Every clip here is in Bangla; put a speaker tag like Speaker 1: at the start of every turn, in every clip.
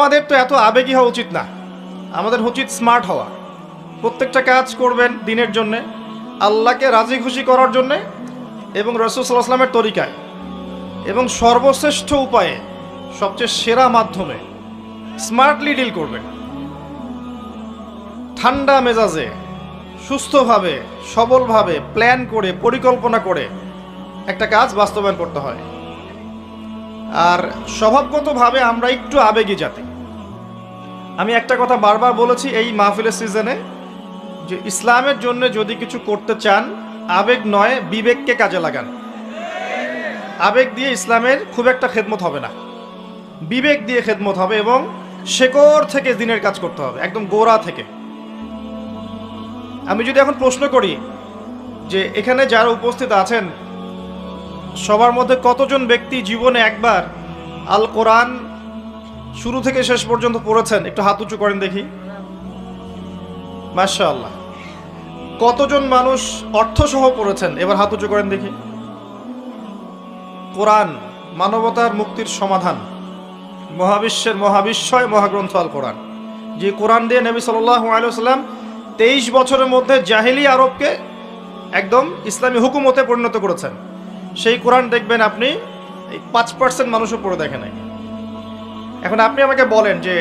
Speaker 1: আমাদের তো এত আবেগী হওয়া উচিত না, আমাদের উচিত স্মার্ট হওয়া। প্রত্যেকটা কাজ করবেন দিনের জন্যে, আল্লাহকে রাজি খুশি করার জন্যে এবং রাসূল সাল্লাল্লাহু আলাইহি ওয়াসাল্লামের তরিকায়, এবং সর্বশ্রেষ্ঠ উপায়ে, সবচেয়ে সেরা মাধ্যমে স্মার্টলি ডিল করবেন। ঠান্ডা মেজাজে, সুস্থভাবে, সবলভাবে প্ল্যান করে, পরিকল্পনা করে একটা কাজ বাস্তবায়ন করতে হয়। আর স্বভাবগতভাবে আমরা একটু আবেগী জাতি। আমি একটা কথা বারবার বলেছি এই মাহফিলের সিজনে, যে ইসলামের জন্য যদি কিছু করতে চান, আবেগ নয় বিবেককে কাজে লাগান। আবেগ দিয়ে ইসলামের খুব একটা খেদমত হবে না, বিবেক দিয়ে খেদমত হবে এবং শেকড় থেকে দিনের কাজ করতে হবে, একদম গোড়া থেকে। আমি যদি এখন প্রশ্ন করি যে এখানে যারা উপস্থিত আছেন সবার মধ্যে কতজন ব্যক্তি জীবনে একবার আল কোরআন শুরু থেকে শেষ পর্যন্ত পড়েছেন, একটু হাত উঁচু করেন দেখি। মাশাআল্লাহ। কতজন মানুষ অর্থসহ পড়েছেন, এবার হাত উঁচু করেন দেখি। কোরআন মানবতার মুক্তির সমাধান, মহাবিশ্বের মহাবিশ্বয় মহাগ্রন্থ আল কোরআন, যে কোরআন দিয়ে নবী সাল্লাল্লাহু আলাইহি ওয়াসাল্লাম 23 বছরের মধ্যে জাহেলি আরবকে একদম ইসলামী হুকুমতে পরিণত করেছেন। সেই কোরআন দেখবেন আপনি 5% মানুষও পড়ে দেখে নাই। এখন আপনি আমাকে বলেন যে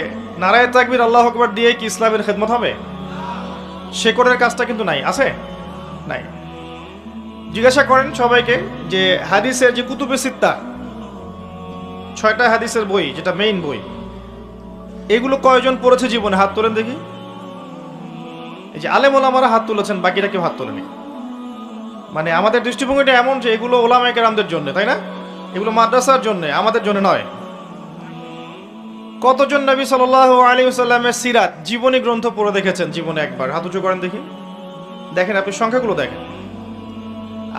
Speaker 1: নারায়ে তাকবীর আল্লাহু আকবার দিয়ে কি ইসলামের খেদমত হবে? শেকড়ের কাজটা কিন্তু নাই, আছে? নাই। জিজ্ঞাসা করেন সবাইকে যে হাদিসের যে কুতুবে সিত্তা, 6টা হাদিসের বই, যেটা মেইন বই, এগুলো কয়জন পড়েছে জীবনে? হাত তোলেন দেখি। এই যে আলেম ওলামারা হাত তুলেছেন, বাকিরা কেউ হাত তোলেনি। মানে আমাদের দৃষ্টিভঙ্গিটা এমন যে এগুলো ওলামায়ে কেরামদের জন্য, তাই না? এগুলো মাদ্রাসার জন্য, আমাদের জন্য নয়। কতজন নবী সাল্লাল্লাহু আলাইহি ওয়াসাল্লামের সিরাত জীবনী গ্রন্থ পড়ে দেখেছেন জীবনে একবার? হাত উঁচু করেন দেখি। দেখেন আপনি সংখ্যাগুলো দেখেন।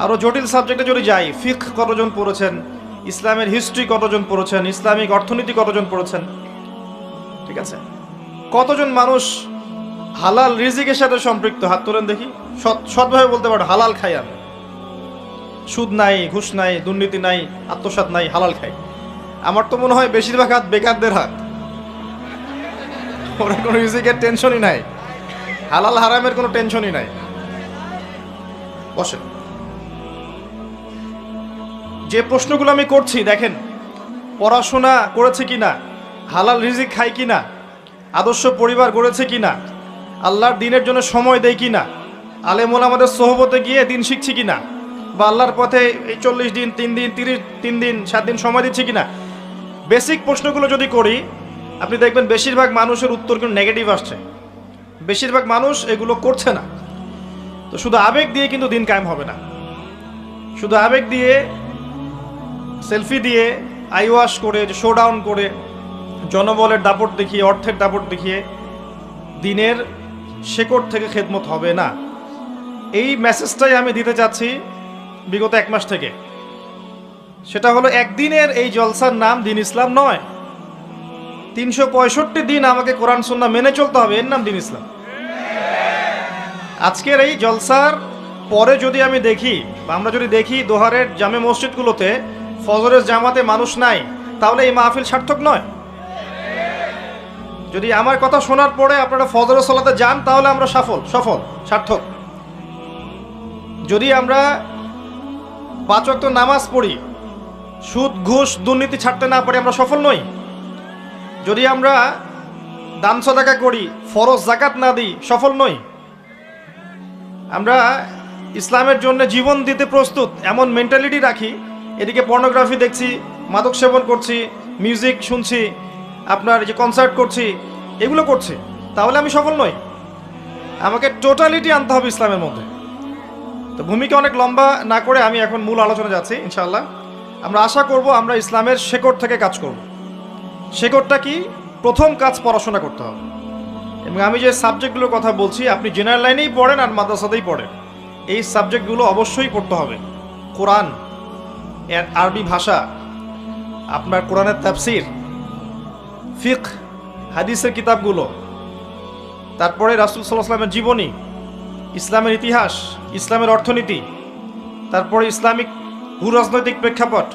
Speaker 1: আরো জটিল সাবজেক্টে যদি যাই, ফিকহ কতজন পড়েছেন, ইসলামের হিস্ট্রি কতজন পড়েছেন, ইসলামিক অর্থনীতি কতজন পড়েছেন, ঠিক আছে? কতজন মানুষ হালাল রিজিকের সাথে সম্পৃক্ত? হাত তোলেন দেখি। সৎভাবে বলতে পারেন হালাল খাই আমি, সুদ নাই, ঘুষ নাই, দুর্নীতি নাই, আত্মসাৎ নাই, হালাল খাই। আমার তো মনে হয় বেশিরভাগ হাত বেকারদের হাত, ওরা কোনো রিজিকের টেনশনই নাই, হালাল হারামের কোনো টেনশনই নাই। বসেন। যে প্রশ্নগুলো আমি করছি দেখেন, পড়াশোনা করেছে কিনা, হালাল রিজিক খায় কিনা, আদর্শ পরিবার গড়েছে কিনা, আল্লাহর দিনের জন্য সময় দেয় কিনা, আলেম ওলামাদের সোহবতে গিয়ে দিন শিখছি কিনা, বা আল্লাহর পথে এই 40 দিন 3 দিন 3 দিন 7 দিন সময় দিচ্ছে কিনা, বেসিক প্রশ্নগুলো যদি করি আপনি দেখবেন বেশিরভাগ মানুষের উত্তর কিন্তু নেগেটিভ আসছে। বেশিরভাগ মানুষ এগুলো করছে না। তো শুধু আবেগ দিয়ে কিন্তু দিন কায়েম হবে না। শুধু আবেগ দিয়ে, সেলফি দিয়ে, আই ওয়াশ করে, শো ডাউন করে, জনবলের দাপট দেখিয়ে, অর্থের দাপট দেখিয়ে দিনের শেকড় থেকে খেদমত হবে না। এই মেসেজটাই আমি দিতে চাচ্ছি বিগত 1 মাস থেকে। সেটা হলো একদিনের এই জলসার নাম দিন ইসলাম নয়। 365 দিন আমাকে কোরআন সুন্নাহ মেনে চলতে হবে, এর নাম দিন ইসলাম। আজকের এই জলসার পরে যদি আমি দেখি, বা আমরা যদি দেখি দোহারের জামে মসজিদগুলোতে ফজরের জামাতে মানুষ নাই, তাহলে এই মাহফিল সার্থক নয়। যদি আমার কথা শোনার পরে আপনারা ফজরের সালাতে যান, তাহলে আমরা সফল, সার্থক। যদি আমরা 5 ওয়াক্ত নামাজ পড়ি, সুদ ঘুষ দুর্নীতি ছাড়তে না পারি, আমরা সফল নই। যদি আমরা দান সদাকা করি, ফরজ জাকাত না দিই, সফল নই। আমরা ইসলামের জন্য জীবন দিতে প্রস্তুত এমন মেন্টালিটি রাখি, এদিকে পর্নোগ্রাফি দেখছি, মাদক সেবন করছি, মিউজিক শুনছি, আপনার যে কনসার্ট করছি, এগুলো করছি, তাহলে আমি সফল নই। আমাকে টোটালিটি আনতে হবে ইসলামের মধ্যে। তো ভূমিকা অনেক লম্বা না করে আমি এখন মূল আলোচনা যাচ্ছি ইনশাআল্লাহ। আমরা আশা করব আমরা ইসলামের শেকড় থেকে কাজ করব। শেকড়টা কি? প্রথম কাজ পড়াশোনা করতে হবে। এবং আমি যে সাবজেক্টগুলোর কথা বলছি, আপনি জেনারেল লাইনেই পড়েন আর মাদ্রাসাতেই পড়েন, এই সাবজেক্টগুলো অবশ্যই পড়তে হবে। কোরআন এর আরবি ভাষা, আপনার কোরআনের তাফসির, ফিকহ, হাদিসের কিতাবগুলো, তারপরে রাসূল সাল্লাল্লাহু আলাইহি ওয়াসাল্লামের জীবনী, ইসলামের ইতিহাস, ইসলামের অর্থনীতি, তারপরে ইসলামিক ভূরাজনৈতিক প্রেক্ষাপট।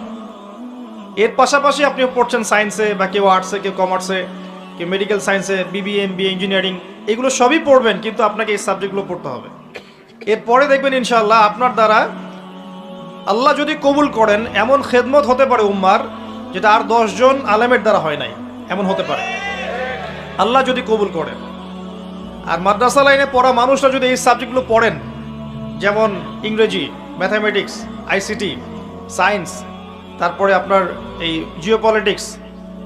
Speaker 1: এর পাশাপাশি আপনি পড়ছেন সায়েন্সে, বা কেউ আর্টসে, কেউ কমার্সে, কি মেডিকেল সায়েন্সে বিবিএ এমবিএ ইঞ্জিনিয়ারিং, এগুলো সবই পড়বেন, কিন্তু আপনাকে এই সাবজেক্টগুলো পড়তে হবে। এরপরে দেখবেন ইনশাআল্লাহ আপনার দ্বারা আল্লাহ যদি কবুল করেন এমন খেদমত হতে পারে উম্মার, যেটা আর 10 জন আলেমের দ্বারা হয় নাই, এমন হতে পারে আল্লাহ যদি কবুল করেন। আর মাদ্রাসা লাইনে পড়া মানুষরা যদি এই সাবজেক্টগুলো পড়েন, যেমন ইংরেজি, ম্যাথামেটিক্স, আইসিটি, সায়েন্স, তারপরে আপনার এই জিওপলিটিক্স,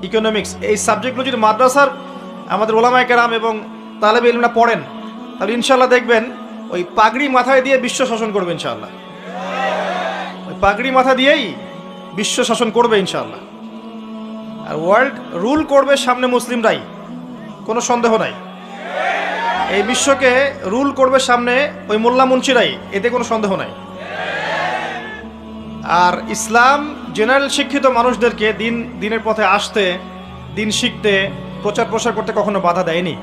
Speaker 1: ইকোনমিক্স, এই সাবজেক্টগুলো যদি মাদ্রাসার আমাদের ওলামায়ে কেরাম এবং তালেবে ইলমরা পড়েন, তাহলে ইনশাআল্লাহ দেখবেন ওই পাগড়ি মাথায় দিয়ে বিশ্ব শাসন করবে ইনশাআল্লাহ। ওই পাগড়ি মাথা দিয়েই বিশ্ব শাসন করবে ইনশাআল্লাহ। আর ওয়ার্ল্ড রুল করবে সামনে মুসলিমরাই, কোনো সন্দেহ নাই। এই বিশ্বকে রুল করবে সামনে ওই মোল্লা মুন্সিরাই, এতে কোনো সন্দেহ নাই। আর ইসলাম জেনারেল শিক্ষিত মানুষদেরকে দিনের পথে আসতে, দিন শিখতে, প্রচার প্রসার করতে কখনো বাধা দেয়নি।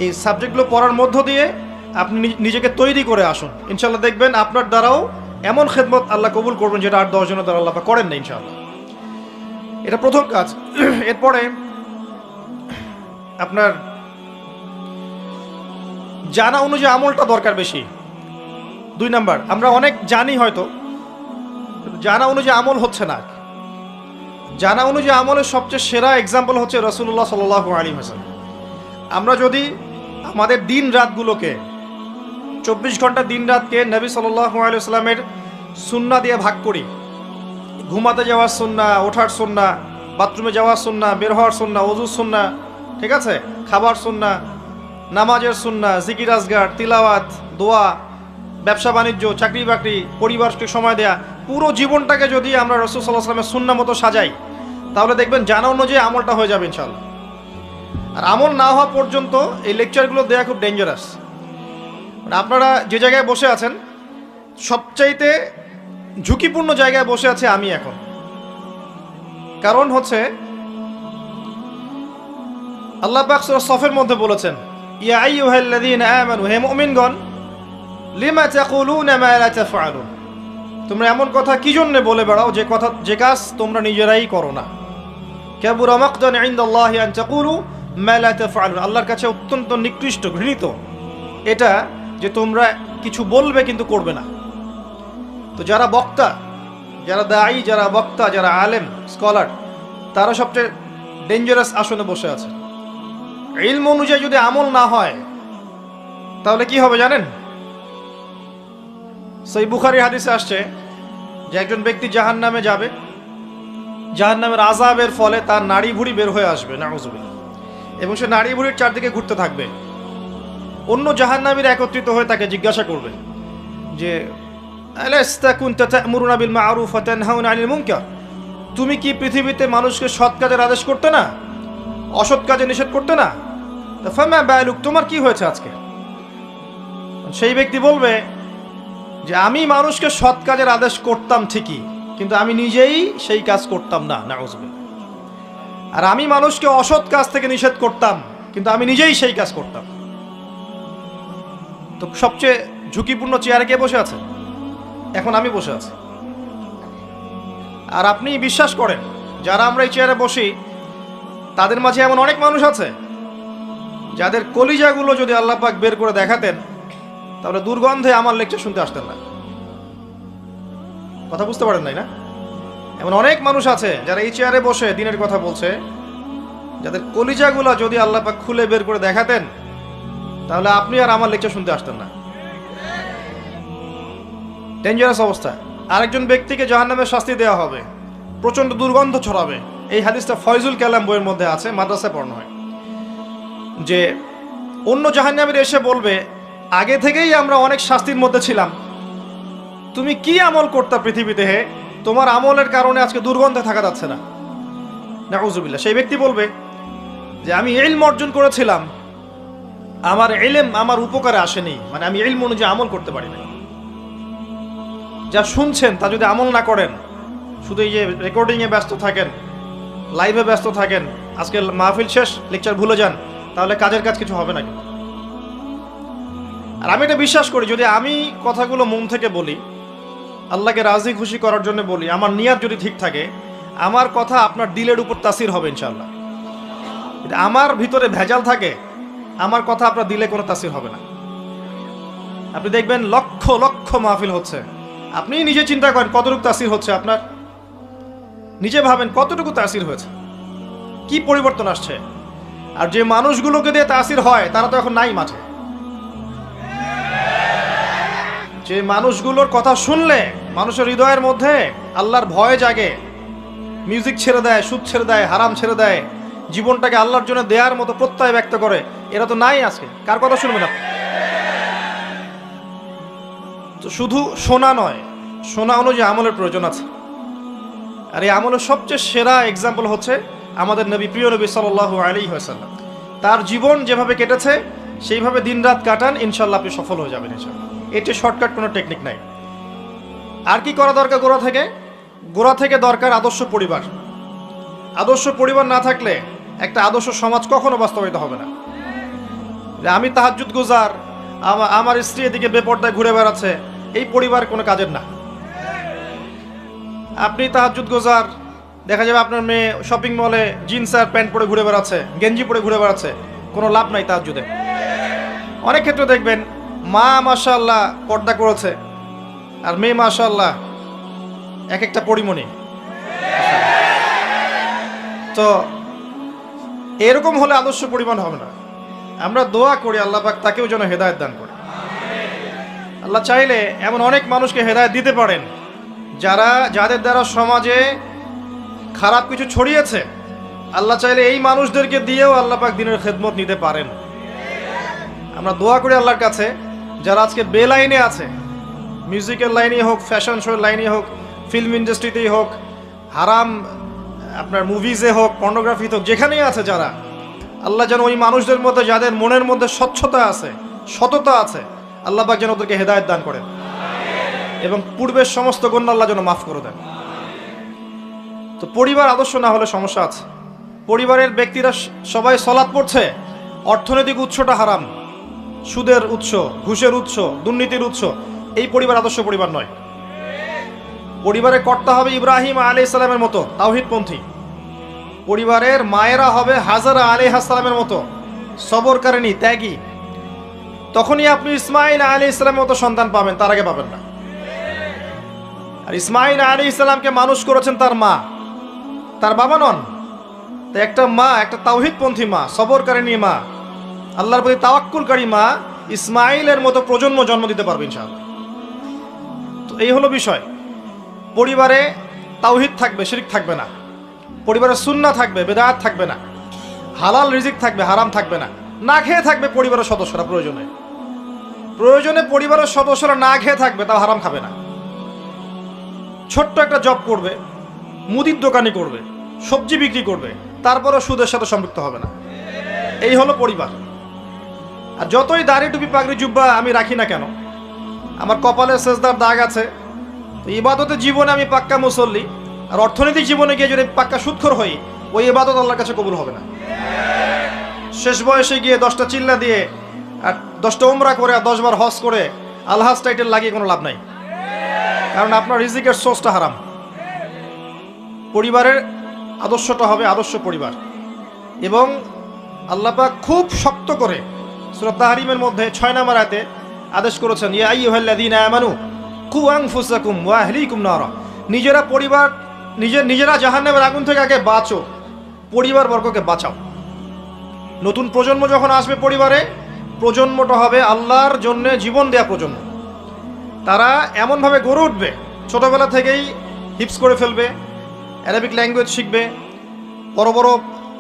Speaker 1: এই সাবজেক্টগুলো পড়ার মধ্য দিয়ে আপনি নিজেকে তৈরি করে আসুন, ইনশাআল্লাহ দেখবেন আপনার দ্বারাও এমন খেদমত আল্লাহ কবুল করবেন যেটা আর 10 জনের দ্বারা আল্লাহ করেন না ইনশাআল্লাহ। এটা প্রথম কাজ। এরপরে আপনার জানা অনুযায়ী আমলটা দরকার বেশি। 2 নাম্বার, আমরা অনেক জানি হয়তো, জানা অনুযায়ী আমল হচ্ছে না। জানা অনুযায়ী আমলের সবচেয়ে সেরা এক্সাম্পল হচ্ছে রাসূলুল্লাহ সাল্লাল্লাহু আলাইহি ওয়াসাল্লাম। আমরা যদি আমাদের দিন রাতগুলোকে, 24 ঘন্টা দিন রাতকে নবী সাল্লাল্লাহু আলাইহি ওয়াসাল্লামের সুন্নাহ দিয়ে ভাগ করি, ঘুমাতে যাওয়ার সুন্নাহ, ওঠার সুন্নাহ, বাথরুমে যাওয়ার সুন্নাহ, বের হওয়ার সুন্নাহ, ওযুর সুন্নাহ, ঠিক আছে, খাবার সুন্নাহ, নামাজের সুন্নাহ, জিকির আজগার, তিলাওয়াত, দোয়া, ব্যবসা বাণিজ্য, চাকরি বাকরি, পরিবারকে সময় দেয়া, পুরো জীবনটাকে যদি আমরা রাসূল সাল্লাল্লাহু আলাইহি ওয়াসাল্লামের সুন্নাহ মতো সাজাই, তাহলে দেখবেন জানা অনুযায়ী আমলটা হয়ে যাবে ইনশাআল্লাহ। আর আমল না হওয়া পর্যন্ত এই লেকচারগুলো দেওয়া খুব ডেঞ্জারাস। আপনারা যে জায়গায় বসে আছেন, সবচাইতে ঝুঁকিপূর্ণ জায়গায় বসে আছে আমি এখন। কারণ হচ্ছে আল্লাহ পাক সূরা সফের মধ্যে বলেছেন, ইয়া আইয়ুহাল্লাযীনা আমানু, হে মুমিনগণ, লিমা তাকুলুনা মা লা তাফআলুন, তোমরা এমন কথা কি জন্য বলে বেড়াও যে কাজ তোমরা নিজেরাই করো না। কাবুরা মাকতান ইনদাল্লাহি আন তাকুলু মা লা তাফআলুন, আল্লাহর কাছে অত্যন্ত নিকৃষ্ট, ঘৃণিত এটা যে তোমরা কিছু বলবে কিন্তু করবে না। তো যারা বক্তা, যারা দায়ী, যারা বক্তা, যারা আলেম, স্কলার, তারা সবচেয়ে ডেঞ্জারাস আসনে বসে আছে। ইলম অনুযায়ী যদি আমল না হয় তাহলে কি হবে জানেন? সহিহ বুখারীর হাদিসে আসছে যে একজন ব্যক্তি জাহান্নামে যাবে, জাহান্নামের আযাবের ফলে তার নাড়ি ভুঁড়ি বের হয়ে আসবে, নাউযুবিল্লাহ, এবং সে নাড়ি ভুঁড়ির চারদিকে ঘুরতে থাকবে। অন্য জাহান্নামীরা একত্রিত হয়ে তাকে জিজ্ঞাসা করবে যে আলাস্তা কুনতা তা'মুরুনা বিল মা'রুফ ওয়া তানহাউনা আনিল মুনকার, তুমি কি পৃথিবীতে মানুষকে সৎ কাজের আদেশ করতে না, অসৎ কাজে নিষেধ করতে না? ফামা বালুক, তোমার কি হয়েছে আজকে? সেই ব্যক্তি বলবে যে আমি মানুষকে সৎ কাজের আদেশ করতাম ঠিকই, কিন্তু আমি নিজেই সেই কাজ করতাম না, নাউযুবিল্লাহ। আর আমি মানুষকে অসৎ কাজ থেকে নিষেধ করতাম, কিন্তু আমি নিজেই সেই কাজ করতাম। তো সবচেয়ে ঝুঁকিপূর্ণ চেয়ারে কে বসে আছে? এখন আমি বসে আছি। আর আপনি বিশ্বাস করেন, যারা আমরা এই চেয়ারে বসি তাদের মাঝে এমন অনেক মানুষ আছে যাদের কলিজাগুলো যদি আল্লাহ পাক বের করে দেখাতেন, তাহলে দুর্গন্ধে আমার লেকচার শুনতে আসতেন না। কথা বুঝতে পারেন নাই না? এমন অনেক মানুষ আছে যারা এই চেয়ারে বসে দিনের কথা বলছে, যাদের কলিজাগুলো যদি আল্লাহ পাক খুলে বের করে দেখাতেন, তাহলে আপনি আর আমার লেকচার শুনতে আসতেন না। ডেঞ্জারাস অবস্থা। আরেকজন ব্যক্তিকে জাহান্নামের শাস্তি দেওয়া হবে, প্রচন্ড দুর্গন্ধ ছড়াবে। এই হাদিসটা ফয়জুল কালাম বইয়ের মধ্যে আছে, মাদ্রাসায় পড়ানো হয়, যে অন্য জাহান্নামীরা এসে বলবে, আগে থেকেই আমরা অনেক শাস্তির মধ্যে ছিলাম, তুমি কি আমল করতা পৃথিবীতে, হে তোমার আমলের কারণে আজকে দুর্গন্ধে থাকা যাচ্ছে না, নাউযুবিল্লাহ। সেই ব্যক্তি বলবে যে আমি ইলম অর্জন করেছিলাম, আমার ইলম আমার উপকারে আসেনি, মানে আমি ইলম অনুযায়ী আমল করতে পারি না। যা শুনছেন তা যদি আমল না করেন, শুধু এই যে রেকর্ডিংয়ে ব্যস্ত থাকেন, লাইভে ব্যস্ত থাকেন, আজকে মাহফিল শেষ, লেকচার ভুলে যান, তাহলে কাজের কাজ কিছু হবে না। কিন্তু আর আমি এটা বিশ্বাস করি, যদি আমি কথাগুলো মন থেকে বলি, আল্লাহকে রাজি খুশি করার জন্য বলি, আমার নিয়ত যদি ঠিক থাকে, আমার কথা আপনার দিলের উপর তাসির হবে ইনশাআল্লাহ। আমার ভিতরে ভেজাল থাকে, আমার কথা আপনার দিলে কোনো তাসির হবে না। আপনি দেখবেন লক্ষ লক্ষ মাহফিল হচ্ছে, আপনি নিজে চিন্তা করেন কতটুকু তাসির হচ্ছে আপনার, নিজে ভাবেন কতটুকু তাসির হয়েছে, কি পরিবর্তন আসছে। আর যে মানুষগুলোকে দিয়ে তাসির হয় তারা তো এখন নাই মাঠে। যে মানুষগুলোর কথা শুনলে মানুষের হৃদয়ের মধ্যে আল্লাহর ভয় জাগে, মিউজিক ছেড়ে দেয়, সুদ ছেড়ে দেয়, হারাম ছেড়ে দেয়, জীবনটাকে আল্লাহর জন্য দেওয়ার মতো প্রত্যয় ব্যক্ত করে, এরা তো নাই আজকে। কার কথা শুনবেন আপনি? তো শুধু শোনা নয়, শোনা অনুযায়ী আমলের প্রয়োজন আছে। আর এই আমলের সবচেয়ে সেরা এক্সাম্পল হচ্ছে আমাদের নবী, প্রিয় নবী সাল্লাল্লাহু আলাইহি ওয়াসাল্লাম। তার জীবন যেভাবে কেটেছে সেইভাবে দিনরাত কাটান, ইনশাল্লাহ আপনি সফল হয়ে যাবেন ইনশাল্লাহ। এটি শর্টকাট কোনো টেকনিক নাই। আর কি করা দরকার? গোড়া থেকে দরকার আদর্শ পরিবার। আদর্শ পরিবার না থাকলে একটা আদর্শ সমাজ কখনো বাস্তবায়িত হবে না। আমি তাহাজ্জুদ গুজার, আমার স্ত্রী এদিকে বেপর্দায় ঘুরে বেড়াচ্ছে, এই পরিবার কোনো কাজের না। আপনি তাহাজ্জুদ গুজার, দেখা যাবে আপনার মেয়ে শপিং মলে জিন্স আর প্যান্ট পরে ঘুরে বেড়াচ্ছে, গেঞ্জি পরে ঘুরে বেড়াচ্ছে, কোনো লাভ নাই তাহাজ্জুদে। অনেক ক্ষেত্রে দেখবেন মা মাশাআল্লাহ পর্দা করেছে আর মেয়ে মাশাআল্লাহ এক একটা পরিমণি। তো এরকম হলে আদর্শ পরিমাণ হবে না। আমরা দোয়া করি আল্লাহ পাক তাকেও যেন হেদায়েত দান করে। আল্লাহ চাইলে এমন অনেক মানুষকে হেদায়েত দিতে পারেন যাদের দ্বারা সমাজে খারাপ কিছু ছড়িয়েছে। আল্লাহ চাইলে এই মানুষদেরকে দিয়েও আল্লাহ পাক দিনের খেদমত নিতে পারেন। আমরা দোয়া করি আল্লাহর কাছে যারা আজকে বেলাইনে আছে, মিউজিকের লাইনেই হোক, ফ্যাশন শোর লাইনেই হোক, ফিল্ম ইন্ডাস্ট্রিতেই হোক, হারাম আপনার মুভিজে হোক, পর্নোগ্রাফিতে হোক, যেখানেই আছে যারা, আল্লাহ যেন ওই মানুষদের মধ্যে যাদের মনের মধ্যে স্বচ্ছতা আছে, সততা আছে, আল্লাহ পাক যেন ওদেরকে হেদায়েত দান করেন এবং পূর্বের সমস্ত গুনাহ আল্লাহ যেন মাফ করে দেন। তো পরিবার আদর্শ না হলে সমস্যা আছে। পরিবারের ব্যক্তিরা সবাই সালাত পড়ছে, অর্থনৈতিক উৎসটা হারাম, সুদের উৎস, ঘুষের উৎস, দুর্নীতির উৎস, এই পরিবার আদর্শ পরিবার নয়। পরিবারে কর্তা হবে ইব্রাহিম আলাইহিস সালামের মতো তাওহীদপন্থী। পরিবারের মায়েরা হবে হাজারা আলাইহিস সালামের মতো সবরকারিনী, ত্যাগী। তখনই আপনি ইসমাঈল আলাইহিস সালামের মতো সন্তান পাবেন, তার আগে পাবেন না। আর ইসমাঈল আলাইহিস সালামকে মানুষ করেছেন তার মা, তার বাবা নন। তো একটা মা, একটা তাওহীদপন্থী মা, সবরকারিনী মা, আল্লাহর প্রতি তাওয়াক্কুলকারী মা ইসমাঈলের মতো প্রজন্ম জন্ম দিতে পারবে ইনশাআল্লাহ। তো এই হলো বিষয়। পরিবারে তাওহীদ থাকবে, শিরক থাকবে না। পরিবারে সুন্নাহ থাকবে, বিদআত থাকবে না। হালাল রিজিক থাকবে, হারাম থাকবে না। না খেয়ে থাকবে পরিবারের সদস্যরা, প্রয়োজনে পরিবারের সদস্যরা না খেয়ে থাকবে, তাও হারাম খাবে না। ছোট্ট একটা জব করবে, মুদির দোকানি করবে, সবজি বিক্রি করবে, তারপরও সুদের সাথে সম্পৃক্ত হবে না। এই হলো পরিবার। আর যতই দাড়ি টুপি পাগড়ি জুব্বা আমি রাখি না কেন, আমার কপালে সেজদার দাগ আছে, তো ইবাদতের জীবনে আমি পাক্কা মুসল্লি, আর অর্থনৈতিক জীবনে গিয়ে যদি পাক্কা সুদখোর হই, ওই ইবাদত আল্লাহর কাছে কবুল হবে না। শেষ বয়সে গিয়ে 10টা চিল্লা দিয়ে আর 10টা উমরা করে আর 10 বার হজ করে আলহাজ টাইটেল লাগিয়ে কোনো লাভ নাই, কারণ আপনার রিজিকের সোর্সটা হারাম। পরিবারের আদর্শটা হবে আদর্শ পরিবার। এবং আল্লাহ পাক খুব শক্ত করে সূরা তাহরিমের মধ্যে 6 নম্বর আয়াতে আদেশ করেছেন, ইয়া আইয়ুহাল্লাযীনা আমানু কু আনফুসাকুম ওয়া আহলিকুম নারা। নিজেরা জাহান্নামের আগুন থেকে আগে বাঁচো, পরিবারবর্গকে বাঁচাও। নতুন প্রজন্ম যখন আসবে পরিবারে, প্রজন্মটা হবে আল্লাহর জন্য জীবন দেয়া প্রজন্ম। তারা এমনভাবে গড়ে উঠবে, ছোটবেলা থেকেই হিপস করে ফেলবে, অ্যারাবিক ল্যাঙ্গুয়েজ শিখবে, বড় বড়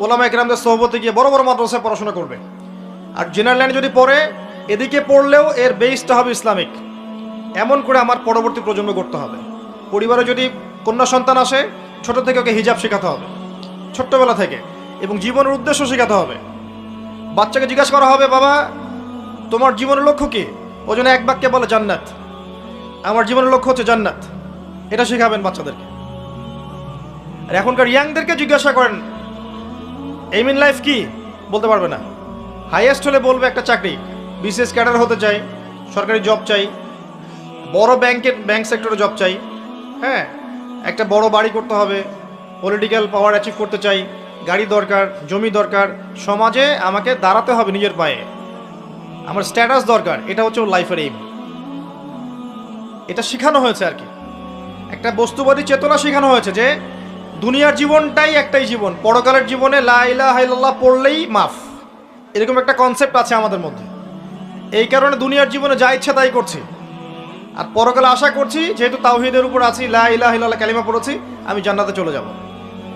Speaker 1: ওলামা ইকরামদের সোহবতে গিয়ে বড় বড় মাদ্রাসায় পড়াশোনা করবে। আর জেনারেল লাইনে যদি পড়ে, এদিকে পড়লেও এর বেসটা হবে ইসলামিক। এমন করে আমার পরবর্তী প্রজন্ম করতে হবে। পরিবারে যদি কন্যা সন্তান আসে, ছোট থেকে ওকে হিজাব শেখাতে হবে, ছোট্টবেলা থেকে, এবং জীবনের উদ্দেশ্য শেখাতে হবে। বাচ্চাকে জিজ্ঞাসা করা হবে, বাবা তোমার জীবনের লক্ষ্য কি? ও যেন এক বাক্যে বলে জান্নাত। আমার জীবনের লক্ষ্য হচ্ছে জান্নাত, এটা শেখাবেন বাচ্চাদেরকে। আর এখনকার ইয়াংদেরকে জিজ্ঞাসা করেন এইম ইন লাইফ কি, বলতে পারবে না। হাইয়েস্ট হলে বলবে একটা চাকরি, বিসিএস ক্যাডার হতে চাই, সরকারি জব চাই, বড় ব্যাংক সেক্টরে জব চাই, হ্যাঁ, একটা বড় বাড়ি করতে হবে, পলিটিক্যাল পাওয়ার অ্যাচিভ করতে চাই, গাড়ি দরকার, জমি দরকার, সমাজে আমাকে দাঁড়াতে হবে নিজের পায়ে, আমার স্ট্যাটাস দরকার, এটা হচ্ছে ওর লাইফের এইম। এটা শেখানো হয়েছে আর কি, একটা বস্তুবাদী চেতনা শেখানো হয়েছে যে দুনিয়ার জীবনটাই একটাই জীবন, পরকালের জীবনে লা ইলাহা ইল্লাল্লাহ পড়লেই মাফ, এরকম একটা কনসেপ্ট আছে আমাদের মধ্যে। এই কারণে দুনিয়ার জীবনে যা ইচ্ছা তাই করছি, আর পরকালে আশা করছি যেহেতু তাওহীদের উপর আছি, লা ইলাহা ইল্লাল্লাহ কালিমা পড়েছি, আমি জান্নাতে চলে যাব।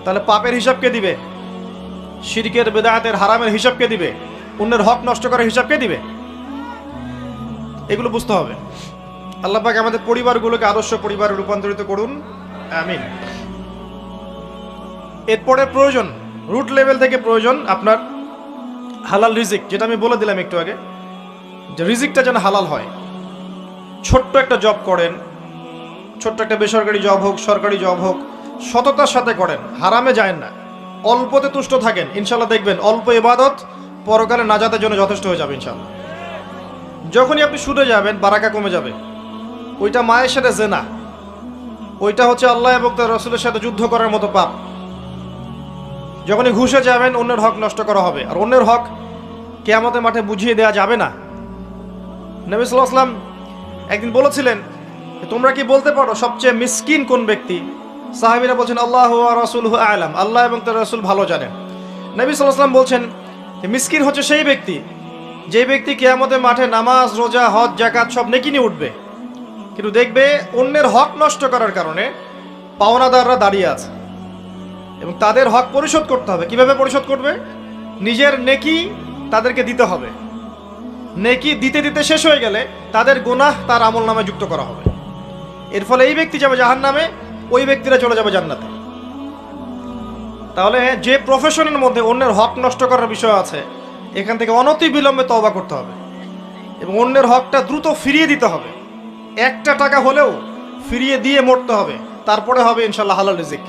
Speaker 1: তাহলে পাপের হিসাব কে দিবে? শিরকের, বেদায়াতের, হারামের হিসাব কে দিবে? অন্যের হক নষ্ট করার হিসাব কে দিবে? এগুলো বুঝতে হবে। আল্লাহ পাক আমাদের পরিবারগুলোকে আদর্শ পরিবারে রূপান্তরিত করুন, আমিন। এরপরে প্রয়োজন, রুট লেভেল থেকে প্রয়োজন আপনার হালাল রিজিক, যেটা আমি বলে দিলাম একটু আগে, যে রিজিকটা যেন হালাল হয়। ছোট্ট একটা জব করেন, ছোট্ট একটা বেসরকারি জব হোক, সরকারি জব হোক, সততার সাথে করেন, হারামে যায়েন না, অল্পতে তুষ্ট থাকেন, ইনশাল্লাহ দেখবেন অল্প ইবাদত পরকালে নাজাতের জন্য যথেষ্ট হয়ে যাবে ইনশাল্লাহ। যখনই আপনি সুদে যাবেন বারাকা কমে যাবে, ওইটা মায়ের সাথে জেনা, ওইটা হচ্ছে আল্লাহ এবং তার রাসূলের সাথে যুদ্ধ করার মতো পাপ। যখনই ঘুষে যাবেন অন্যের হক নষ্ট করা হবে, আর অন্যের হক কিয়ামতের মাঠে বুঝিয়ে দেওয়া যাবে না। নবী সাল্লাল্লাহু আলাইহি ওয়াসাল্লাম একদিন বলেছিলেন, তোমরা কি বলতে পারো সবচেয়ে মিসকিন কোন ব্যক্তি? সাহাবীরা বলছেন আল্লাহু ওয়া রাসূলুহু আ'লাম, আল্লাহ এবং তার রাসূল ভালো জানেন। নবী সাল্লাল্লাহু আলাইহি ওয়াসাল্লাম বলছেন মিসকিন হচ্ছে সেই ব্যক্তি, যে ব্যক্তি কিয়ামতের মাঠে নামাজ, রোজা, হজ, যাকাত সব নেকি নিয়ে উঠবে, কিন্তু দেখবে অন্যের হক নষ্ট করার কারণে পাওনাদাররা দাঁড়িয়ে আছে এবং তাদের হক পরিশোধ করতে হবে। কিভাবে পরিশোধ করবে? নিজের নেকি তাদেরকে দিতে হবে, নেকি দিতে দিতে শেষ হয়ে গেলে তাদের গুনাহ তার আমল নামে যুক্ত করা হবে। এর ফলে এই ব্যক্তি যাবে জাহান্নামে, ওই ব্যক্তিরা চলে যাবে জান্নাতে। তাহলে যে প্রফেশনের মধ্যে অন্যের হক নষ্ট করার বিষয় আছে, এখান থেকে অনতি বিলম্বে তওবা করতে হবে এবং অন্যের হকটা দ্রুত ফিরিয়ে দিতে হবে। একটা টাকা হলেও ফিরিয়ে দিয়ে মরতে হবে, তারপরে হবে ইনশাআল্লাহ হালাল রিজিক।